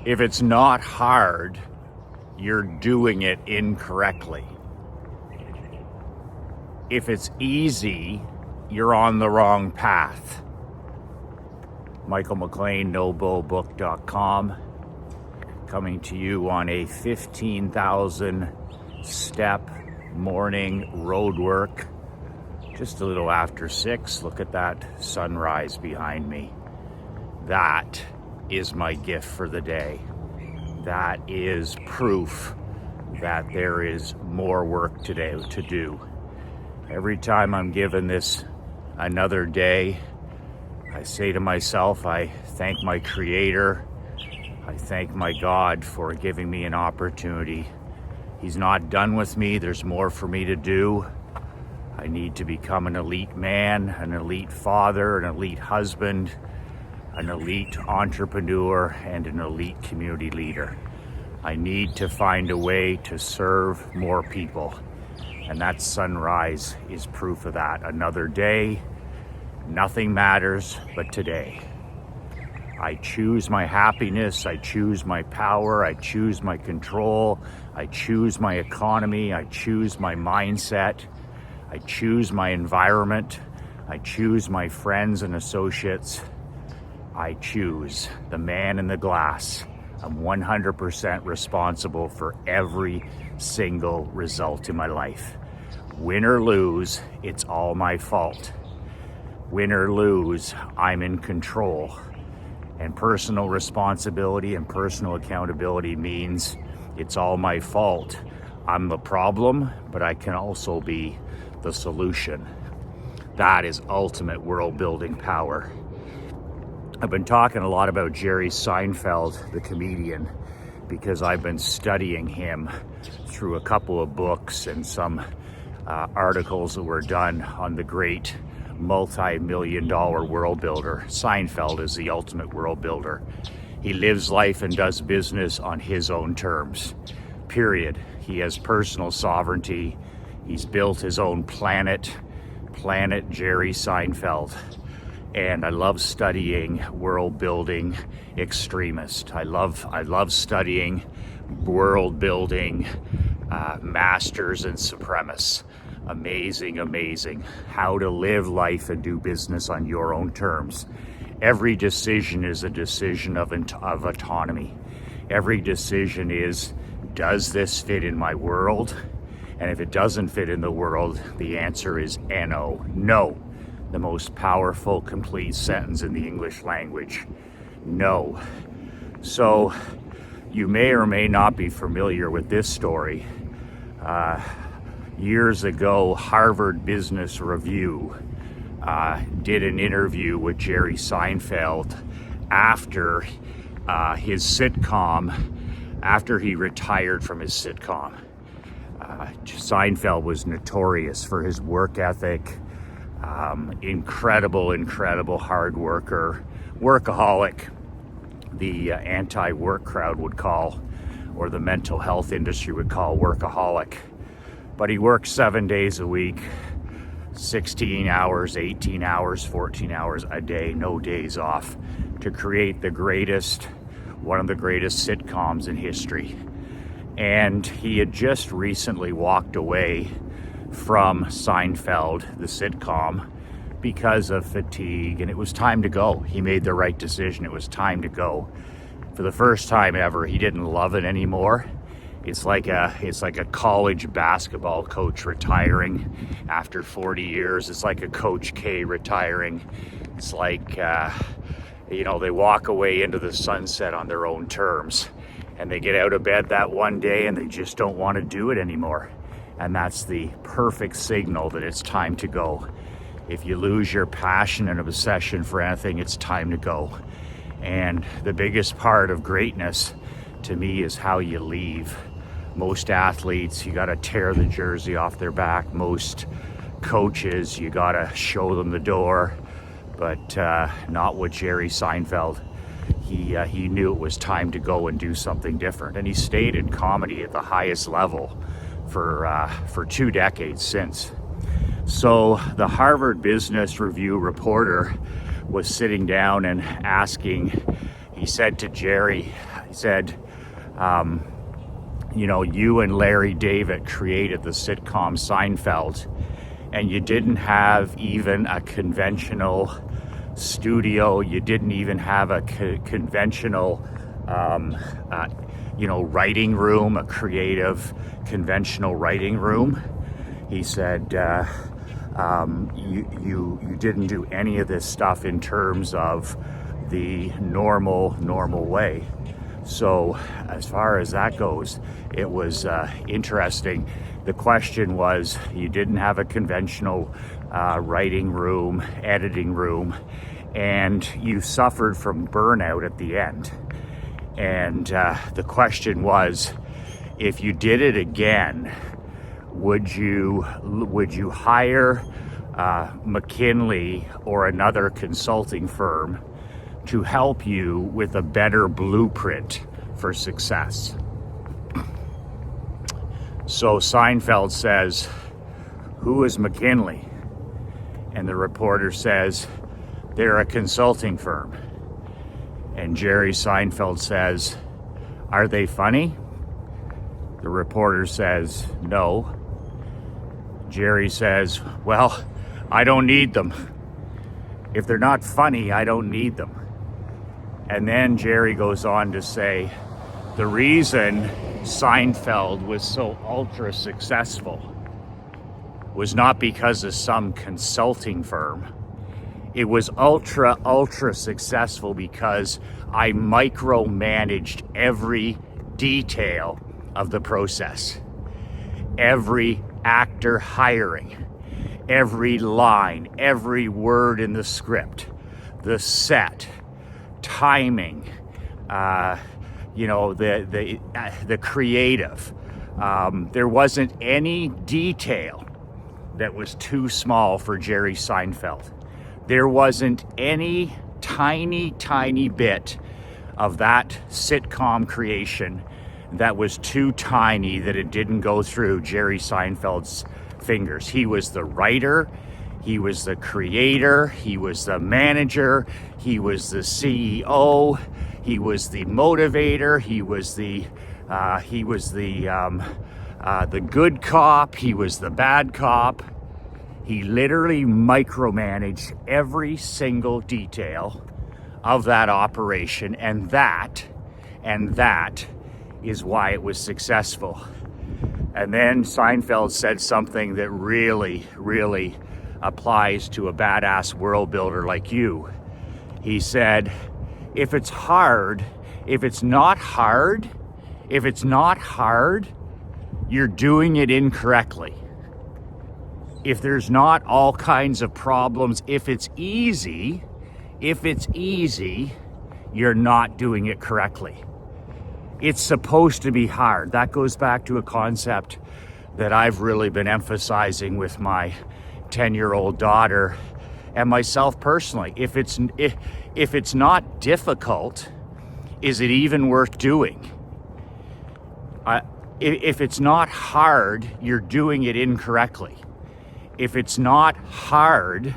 If it's not hard, you're doing it incorrectly. If it's easy, you're on the wrong path. Michael McLean, NoBullBook.com, coming to you on a 15,000 step morning road work. Just a little after 6. Look at that sunrise behind me. That is my gift for the day. That is proof that there is more work today to do. Every time I'm given this another day, I say to myself, I thank my Creator. I thank my God for giving me an opportunity. He's not done with me. There's more for me to do. I need to become an elite man, an elite father, an elite husband, an elite entrepreneur, and an elite community leader. I need to find a way to serve more people. And that sunrise is proof of that. Another day, nothing matters but today. I choose my happiness, I choose my power, I choose my control, I choose my economy, I choose my mindset, I choose my environment, I choose my friends and associates. I choose the man in the glass. I'm 100% responsible for every single result in my life. Win or lose, it's all my fault. Win or lose, I'm in control. And personal responsibility and personal accountability means it's all my fault. I'm the problem, but I can also be the solution. That is ultimate world building power. I've been talking a lot about Jerry Seinfeld, the comedian, because I've been studying him through a couple of books and some articles that were done on the great multi-million-dollar world builder. Seinfeld is the ultimate world builder. He lives life and does business on his own terms, period. He has personal sovereignty. He's built his own planet Jerry Seinfeld. And I love studying world building extremists. I love studying world building masters and supremacists. Amazing. How to live life and do business on your own terms. Every decision is a decision of autonomy. Every decision is, does this fit in my world? And if it doesn't fit in the world, the answer is no. No. The most powerful, complete sentence in the English language. No. So, you may or may not be familiar with this story. Years ago, Harvard Business Review did an interview with Jerry Seinfeld after his sitcom, after he retired from his sitcom. Seinfeld was notorious for his work ethic, incredible hard worker, workaholic, the anti-work crowd would call, or the mental health industry would call workaholic. But he worked 7 days a week, 16 hours, 18 hours, 14 hours a day, no days off, to create one of the greatest sitcoms in history. And he had just recently walked away from Seinfeld, the sitcom, because of fatigue, and it was time to go. He made the right decision. It was time to go. For the first time ever, he didn't love it anymore. It's like a college basketball coach retiring after 40 years. It's like a Coach K retiring. It's like, they walk away into the sunset on their own terms, and they get out of bed that one day and they just don't want to do it anymore. And that's the perfect signal that it's time to go. If you lose your passion and obsession for anything, it's time to go. And the biggest part of greatness to me is how you leave. Most athletes, you got to tear the jersey off their back. Most coaches, you got to show them the door. But not with Jerry Seinfeld. He knew it was time to go and do something different. And he stayed in comedy at the highest level for 2 decades since. So the Harvard Business Review reporter was sitting down and asking, he said to Jerry, he said, you know, you and Larry David created the sitcom Seinfeld, and you didn't have even a conventional studio. You didn't even have a conventional, you know, writing room, a creative, conventional writing room. He said, you didn't do any of this stuff in terms of the normal way. So as far as that goes, it was interesting. The question was, you didn't have a conventional writing room, editing room, and you suffered from burnout at the end. And the question was, if you did it again, would you hire McKinley or another consulting firm to help you with a better blueprint for success? So Seinfeld says, who is McKinley? And the reporter says, they're a consulting firm. And Jerry Seinfeld says, are they funny? The reporter says, no. Jerry says, well, I don't need them. If they're not funny, I don't need them. And then Jerry goes on to say, the reason Seinfeld was so ultra successful was not because of some consulting firm. It was ultra successful because I micromanaged every detail of the process. Every actor hiring, every line, every word in the script, the set, timing, you know, the creative. There wasn't any detail that was too small for Jerry Seinfeld. There wasn't any tiny bit of that sitcom creation that was too tiny that it didn't go through Jerry Seinfeld's fingers. He was the writer, he was the creator, he was the manager, he was the CEO, he was the motivator, he was the good cop, he was the bad cop. He literally micromanaged every single detail of that operation, and that is why it was successful. And then Seinfeld said something that really applies to a badass world builder like you. He said, if it's not hard, you're doing it incorrectly. If there's not all kinds of problems, if it's easy, you're not doing it correctly. It's supposed to be hard. That goes back to a concept that I've really been emphasizing with my 10-year-old daughter and myself personally. If it's not difficult, is it even worth doing? If it's not hard, you're doing it incorrectly. If it's not hard,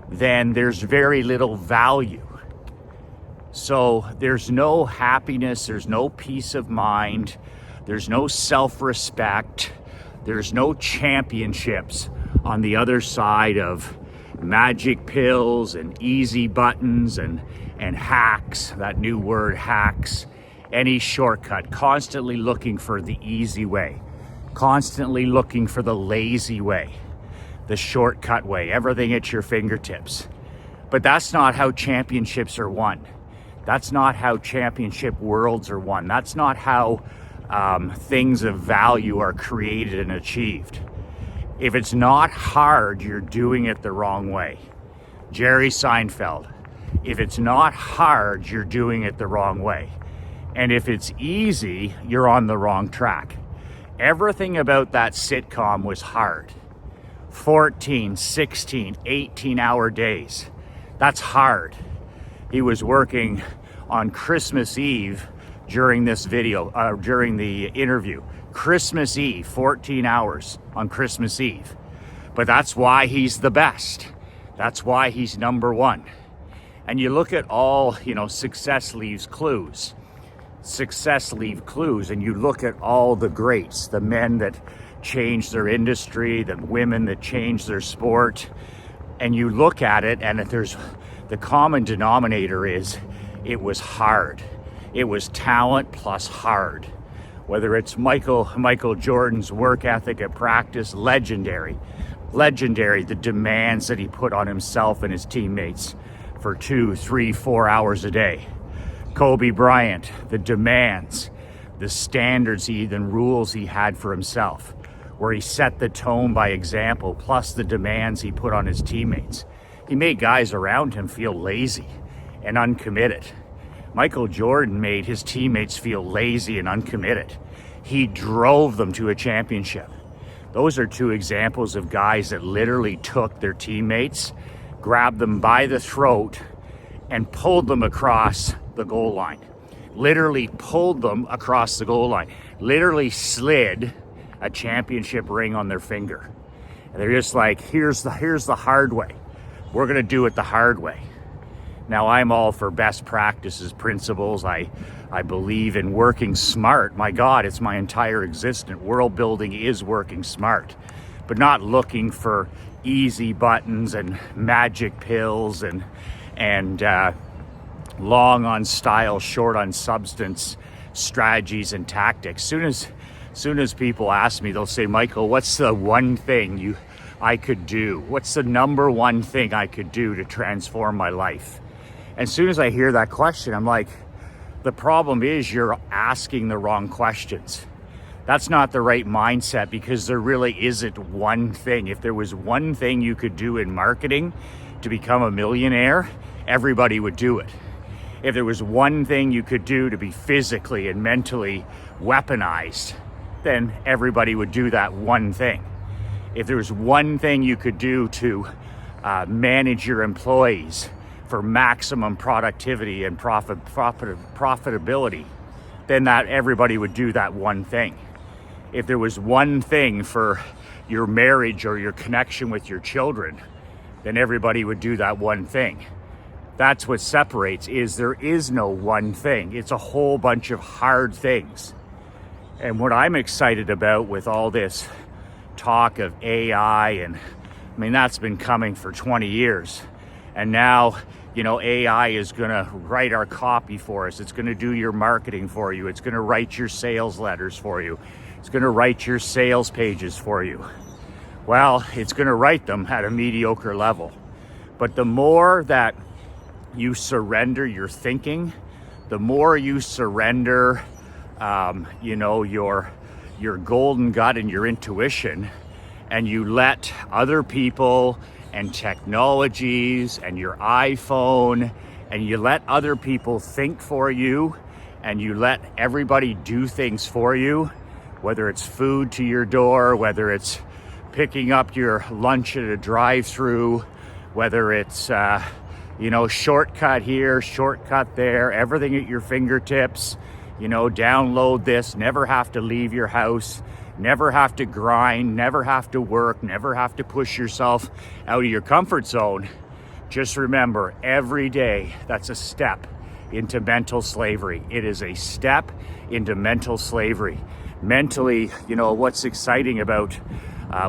then there's very little value. So there's no happiness, there's no peace of mind, there's no self-respect, there's no championships on the other side of magic pills and easy buttons and hacks, that new word hacks, any shortcut, constantly looking for the easy way, constantly looking for the lazy way, the shortcut way, everything at your fingertips. But that's not how championships are won. That's not how championship worlds are won. That's not how things of value are created and achieved. If it's not hard, you're doing it the wrong way. Jerry Seinfeld, if it's not hard, you're doing it the wrong way. And if it's easy, you're on the wrong track. Everything about that sitcom was hard. 14, 16, 18-hour days. That's hard. He was working on Christmas Eve during this video, during the interview. Christmas Eve, 14 hours on Christmas Eve. But that's why he's the best. That's why he's number one. And you look at all, success leaves clues. Success leave clues, and you look at all the greats, the men that changed their industry, the women that changed their sport, and you look at it, and if there's the common denominator is it was hard. It was talent plus hard. Whether it's Michael Jordan's work ethic at practice, legendary, the demands that he put on himself and his teammates for 2, 3, 4 hours a day. Kobe Bryant, the demands, the standards and rules he had for himself, where he set the tone by example, plus the demands he put on his teammates. He made guys around him feel lazy and uncommitted. Michael Jordan made his teammates feel lazy and uncommitted. He drove them to a championship. Those are two examples of guys that literally took their teammates, grabbed them by the throat, and pulled them across the goal line. Literally pulled them across the goal line. Literally slid a championship ring on their finger. And they're just like, here's the hard way. We're gonna do it the hard way. Now, I'm all for best practices, principles. I believe in working smart. My God, it's my entire existence. World building is working smart, but not looking for easy buttons and magic pills and long on style, short on substance strategies and tactics. Soon as people ask me, they'll say, Michael, what's the one thing I could do? What's the number one thing I could do to transform my life? And as soon as I hear that question, I'm like, the problem is you're asking the wrong questions. That's not the right mindset, because there really isn't one thing. If there was one thing you could do in marketing to become a millionaire, everybody would do it. If there was one thing you could do to be physically and mentally weaponized, then everybody would do that one thing. If there was one thing you could do to manage your employees for maximum productivity and profitability, then that everybody would do that one thing. If there was one thing for your marriage or your connection with your children, then everybody would do that one thing. That's what separates, is there is no one thing. It's a whole bunch of hard things. And what I'm excited about with all this talk of AI, and I mean, that's been coming for 20 years. And now, AI is going to write our copy for us. It's going to do your marketing for you. It's going to write your sales letters for you. It's going to write your sales pages for you. Well, it's going to write them at a mediocre level. But the more that you surrender your thinking, the more you surrender, your golden gut and your intuition, and you let other people and technologies and your iPhone, and you let other people think for you, and you let everybody do things for you, whether it's food to your door, whether it's picking up your lunch at a drive-through, whether it's shortcut here, shortcut there, everything at your fingertips. Download this, never have to leave your house, never have to grind, never have to work, never have to push yourself out of your comfort zone. Just remember, every day, that's a step into mental slavery. It is a step into mental slavery. Mentally, what's exciting about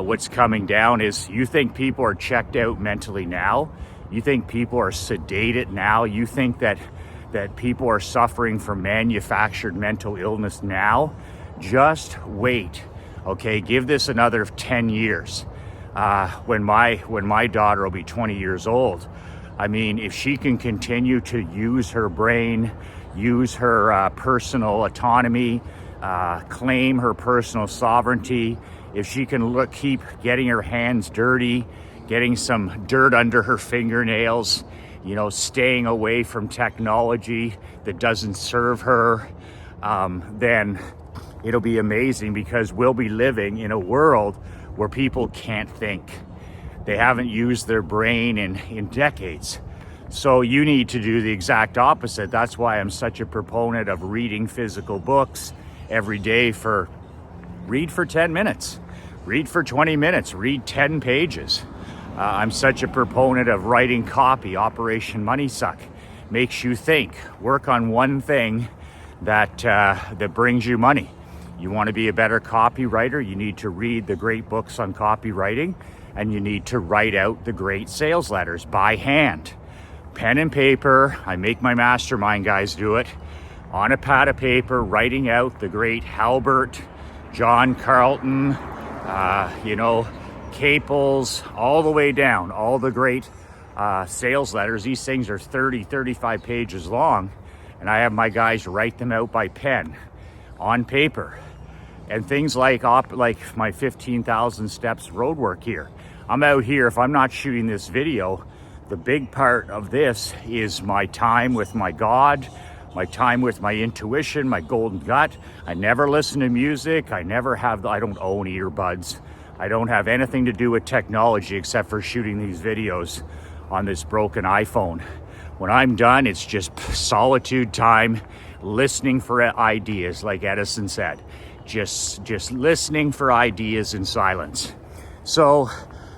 what's coming down is you think people are checked out mentally now. You think people are sedated now. You think that people are suffering from manufactured mental illness now. Just wait. Okay, give this another 10 years. When my daughter will be 20 years old, I mean, if she can continue to use her brain, use her personal autonomy, claim her personal sovereignty, if she can keep getting her hands dirty, getting some dirt under her fingernails, staying away from technology that doesn't serve her, then it'll be amazing, because we'll be living in a world where people can't think. They haven't used their brain in decades. So you need to do the exact opposite. That's why I'm such a proponent of reading physical books every day. Read for 10 minutes, read for 20 minutes, read 10 pages. I'm such a proponent of writing copy, Operation Money Suck. makes you think. Work on one thing that brings you money. You want to be a better copywriter, you need to read the great books on copywriting, and you need to write out the great sales letters by hand. Pen and paper. I make my mastermind guys do it. On a pad of paper, writing out the great Halbert, John Carlton, Caples, all the way down, all the great sales letters. These things are 30, 35 pages long, and I have my guys write them out by pen on paper. And things like my 15,000 steps road work here. I'm out here, if I'm not shooting this video, the big part of this is my time with my God, my time with my intuition, my golden gut. I never listen to music. I don't own earbuds. I don't have anything to do with technology except for shooting these videos on this broken iPhone. When I'm done, it's just solitude time, listening for ideas, like Edison said. Just listening for ideas in silence. So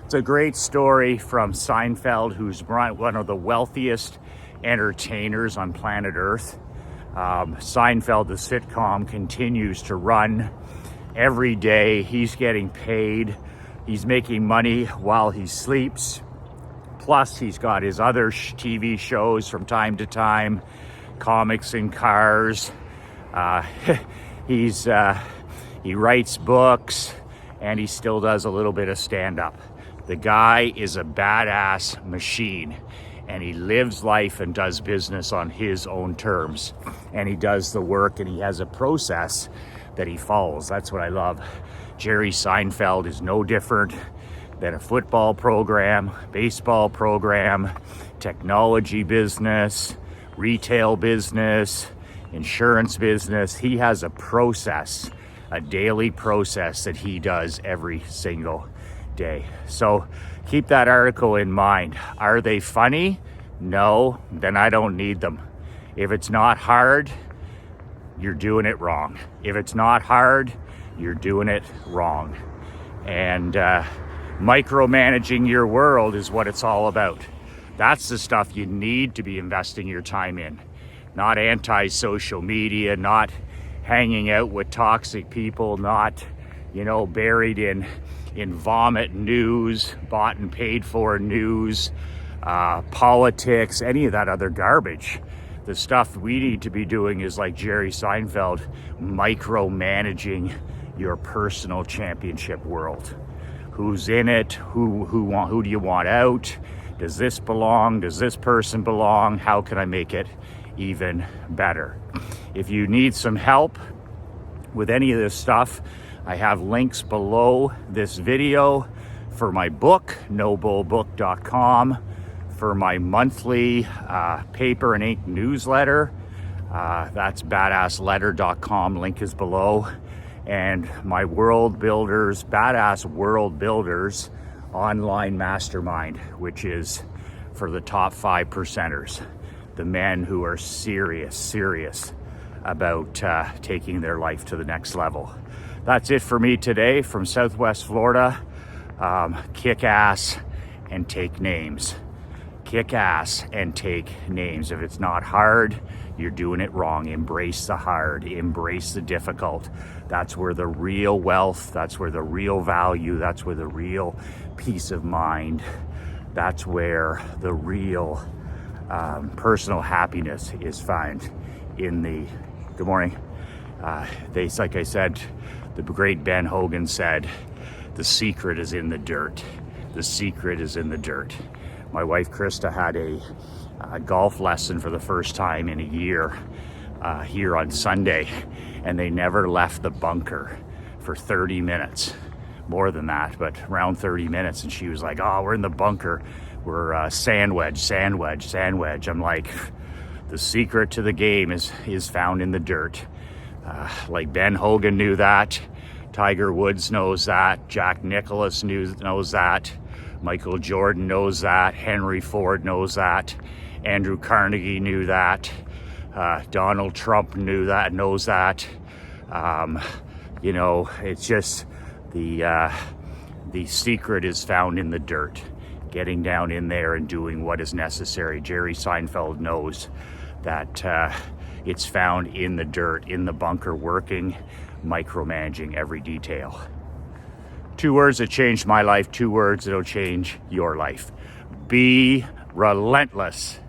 it's a great story from Seinfeld, who's one of the wealthiest entertainers on planet Earth. Seinfeld, the sitcom, continues to run every day. He's getting paid. He's making money while he sleeps. Plus, he's got his other TV shows from time to time, Comics and Cars. He writes books, and he still does a little bit of stand-up. The guy is a badass machine, and he lives life and does business on his own terms. And he does the work, and he has a process that he follows. That's what I love. Jerry Seinfeld is no different than a football program, baseball program, technology business, retail business, insurance business. He has a process, a daily process that he does every single day. So keep that article in mind. Are they funny? No, then I don't need them. If it's not hard, you're doing it wrong. If it's not hard, you're doing it wrong. And micromanaging your world is what it's all about. That's the stuff you need to be investing your time in. Not anti-social media, not hanging out with toxic people, not, buried in vomit news, bought and paid for news, politics, any of that other garbage. The stuff we need to be doing is like Jerry Seinfeld, micromanaging your personal championship world. Who's in it? Who do you want out? Does this belong? Does this person belong? How can I make it even better? If you need some help with any of this stuff, I have links below this video for my book, nobullbook.com, for my monthly paper and ink newsletter. That's badassletter.com. Link is below. And my World Builders, Badass World Builders online mastermind, which is for the top 5%ers, the men who are serious about taking their life to the next level. That's it for me today from Southwest Florida. Kick ass and take names. Kick ass and take names. If it's not hard, you're doing it wrong. Embrace the hard, embrace the difficult. That's where the real wealth, that's where the real value, that's where the real peace of mind, that's where the real personal happiness is found in the, good morning. Like I said, the great Ben Hogan said, the secret is in the dirt. The secret is in the dirt. My wife Krista had a golf lesson for the first time in a year here on Sunday, and they never left the bunker for 30 minutes. More than that, but around 30 minutes. And she was like, oh, we're in the bunker. We're sand wedge. I'm like, the secret to the game is found in the dirt. Like Ben Hogan knew that. Tiger Woods knows that. Jack Nicklaus knows that. Michael Jordan knows that. Henry Ford knows that. Andrew Carnegie knew that. Donald Trump knows that. It's just the secret is found in the dirt. getting down in there and doing what is necessary. Jerry Seinfeld knows that it's found in the dirt, in the bunker, working, micromanaging every detail. 2 words that changed my life, 2 words that'll change your life. Be relentless.